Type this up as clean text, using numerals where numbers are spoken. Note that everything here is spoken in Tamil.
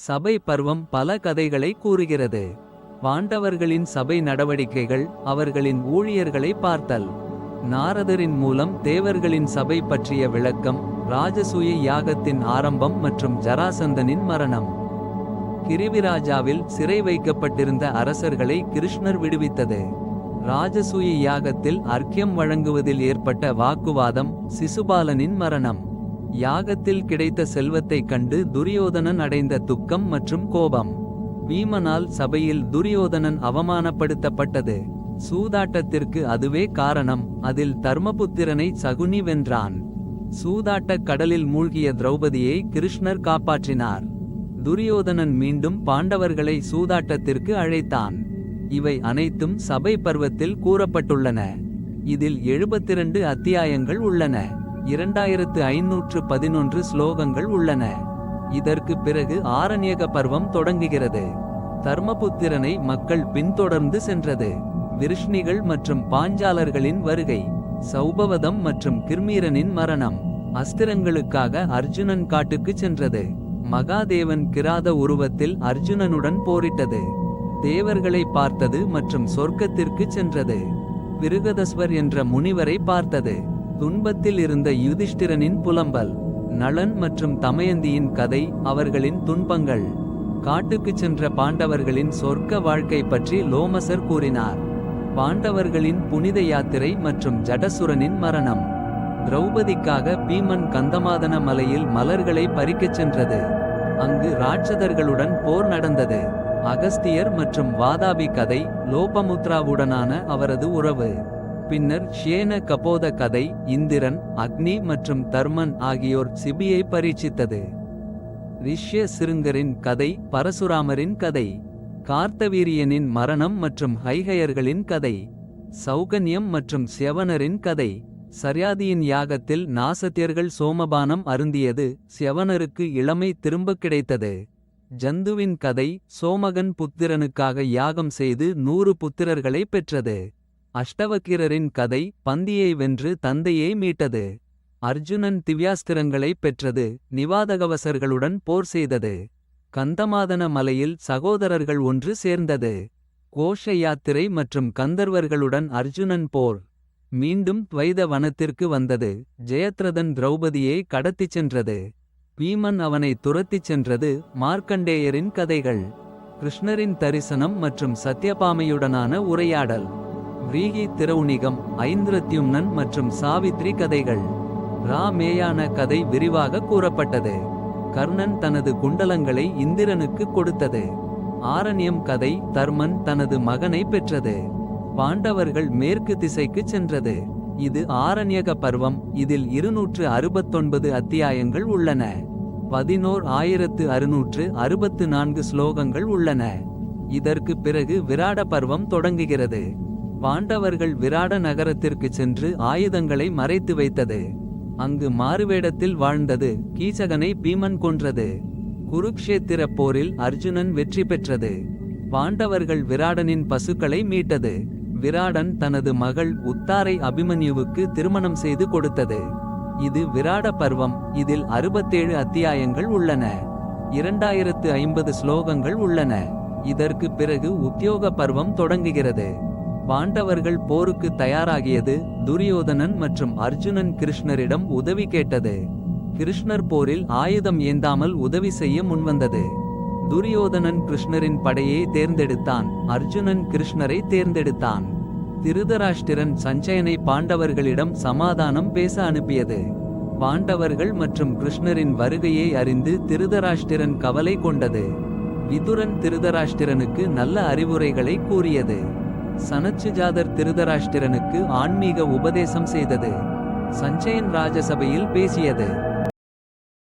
சபை பருவம் பல கதைகளை கூறுகிறது. பாண்டவர்களின் சபை நடவடிக்கைகள். அவர்களின் ஊழியர்களை பார்த்தல். நாரதரின் மூலம் தேவர்களின் சபை பற்றிய விளக்கம். ராஜசூய யாகத்தின் ஆரம்பம் மற்றும் ஜராசந்தனின் மரணம். கிரிவிராஜாவில் சிறை வைக்கப்பட்டிருந்த அரசர்களை கிருஷ்ணர் விடுவித்தது. ராஜசூய யாகத்தில் அர்க்கியம் வழங்குவதில் ஏற்பட்ட வாக்குவாதம். சிசுபாலனின் மரணம். யாகத்தில் கிடைத்த செல்வத்தைக் கண்டு துரியோதனன் அடைந்த துக்கம் மற்றும் கோபம். பீமனால் சபையில் துரியோதனன் அவமானப்படுத்தப்பட்டது. சூதாட்டத்திற்கு அதுவே காரணம். அதில் தர்மபுத்திரனை சகுனி வென்றான். சூதாட்டக் கடலில் மூழ்கிய திரௌபதியை கிருஷ்ணர் காப்பாற்றினார். துரியோதனன் மீண்டும் பாண்டவர்களை சூதாட்டத்திற்கு அழைத்தான். இவை அனைத்தும் சபை பர்வத்தில் கூறப்பட்டுள்ளன. இதில் 72 அத்தியாயங்கள் உள்ளன. 2511 ஸ்லோகங்கள் உள்ளன. இதற்கு பிறகு ஆரண்யக பர்வம் தொடங்குகிறது. தர்மபுத்திரனை மக்கள் பின்தொடர்ந்து சென்றது. விருஷ்ணிகள் மற்றும் பாஞ்சாலர்களின் வருகை. சௌபவதம் மற்றும் கிர்மீரனின் மரணம். அஸ்திரங்களுக்காக அர்ஜுனன் காட்டுக்குச் சென்றது. மகாதேவன் கிராத உருவத்தில் அர்ஜுனனுடன் போரிட்டது. தேவர்களை பார்த்தது மற்றும் சொர்க்கத்திற்கு சென்றது. விருகதஸ்வர் என்ற முனிவரை பார்த்தது. துன்பத்தில் இருந்த யுதிஷ்டிரனின் புலம்பல். நளன் மற்றும் தமயந்தியின் கதை. அவர்களின் துன்பங்கள். காட்டுக்குச் சென்ற பாண்டவர்களின் சொர்க்க வாழ்க்கை பற்றி லோமசர் கூறினார். பாண்டவர்களின் புனித யாத்திரை மற்றும் ஜடசுரனின் மரணம். திரௌபதிக்காக பீமன் கந்தமாதன மலையில் மலர்களை பறிக்கச் சென்றது. அங்கு ராட்சதர்களுடன் போர் நடந்தது. அகஸ்தியர் மற்றும் வாதாபி கதை. லோபமுத்ராவுடனான அவரது உறவு. பின்னர் ஷேன கபோத கதை. இந்திரன், அக்னி மற்றும் தர்மன் ஆகியோர் சிபியை பரீட்சித்தது. ரிஷ்ய சிருங்கரின் கதை. பரசுராமரின் கதை. கார்த்தவீரியனின் மரணம் மற்றும் ஹைஹயர்களின் கதை. சௌகன்யம் மற்றும் ஸ்யவனரின் கதை. சர்யாதியின் யாகத்தில் நாசத்தியர்கள் சோமபானம் அருந்தியது. ஸ்யவனருக்கு இளமை திரும்பக் கிடைத்தது. ஜந்துவின் கதை. சோமகன் புத்திரனுக்காக யாகம் செய்து 100 புத்திரர்களை பெற்றது. அஷ்டவக்கிரரின் கதை. பந்தியை வென்று தந்தையை மீட்டது. அர்ஜுனன் திவ்யாஸ்திரங்களை பெற்றது. நிவாதகவசர்களுடன் போர் செய்தது. கந்தமாதன மலையில் சகோதரர்கள் ஒன்று சேர்ந்தது. கோஷ யாத்திரை மற்றும் கந்தர்வர்களுடன் அர்ஜுனன் போர். மீண்டும் துவைத வனத்திற்கு வந்தது. ஜெயத்ரதன் திரௌபதியை கடத்திச் சென்றது. பீமன் அவனை துரத்திச் சென்றது. மார்க்கண்டேயரின் கதைகள். கிருஷ்ணரின் தரிசனம் மற்றும் சத்யபாமையுடனான உரையாடல். விரீகி திரௌணிகம். ஐந்திரத்யும்னன் மற்றும் சாவித்ரி கதைகள். ராமேயான கதை விரிவாக கூறப்பட்டது. கர்ணன் தனது குண்டலங்களை இந்திரனுக்கு கொடுத்தது. ஆரண்யம் கதை. தர்மன் தனது மகனை பெற்றது. பாண்டவர்கள் மேற்கு திசைக்குச் சென்றது. இது ஆரண்யக பர்வம். இதில் 269 அத்தியாயங்கள் உள்ளன. 11664 ஸ்லோகங்கள் உள்ளன. இதற்கு பிறகு விராட பர்வம் தொடங்குகிறது. பாண்டவர்கள் விராட நகரத்திற்கு சென்று ஆயுதங்களை மறைத்து வைத்தது. அங்கு மாறுவேடத்தில் வாழ்ந்தது. கீசகனை பீமன் கொன்றது. குருக்ஷேத்திர போரில் அர்ஜுனன் வெற்றி பெற்றது. பாண்டவர்கள் விராடனின் பசுக்களை மீட்டது. விராடன் தனது மகள் உத்தாரை அபிமன்யுவுக்கு திருமணம் செய்து கொடுத்தது. இது விராட பர்வம். இதில் 67 அத்தியாயங்கள் உள்ளன. 2050 ஸ்லோகங்கள் உள்ளன. இதற்கு பிறகு உத்யோக பர்வம் தொடங்குகிறது. பாண்டவர்கள் போருக்கு தயாராகியது. துரியோதனன் மற்றும் அர்ஜுனன் கிருஷ்ணரிடம் உதவி கேட்டது. கிருஷ்ணர் போரில் ஆயுதம் ஏந்தாமல் உதவி செய்ய முன்வந்தது. துரியோதனன் கிருஷ்ணரின் படையை தேர்ந்தெடுத்தான். அர்ஜுனன் கிருஷ்ணரை தேர்ந்தெடுத்தான். திருதராஷ்டிரன் சஞ்சயனை பாண்டவர்களிடம் சமாதானம் பேச அனுப்பியது. பாண்டவர்கள் மற்றும் கிருஷ்ணரின் வருகையை அறிந்து திருதராஷ்டிரன் கவலை கொண்டது. விதுரன் திருதராஷ்டிரனுக்கு நல்ல அறிவுரைகளை கூறியது. சனச்சுஜாதர் திருதராஷ்டிரனுக்கு ஆன்மீக உபதேசம் செய்தது. சஞ்சயன் ராஜசபையில் பேசியது.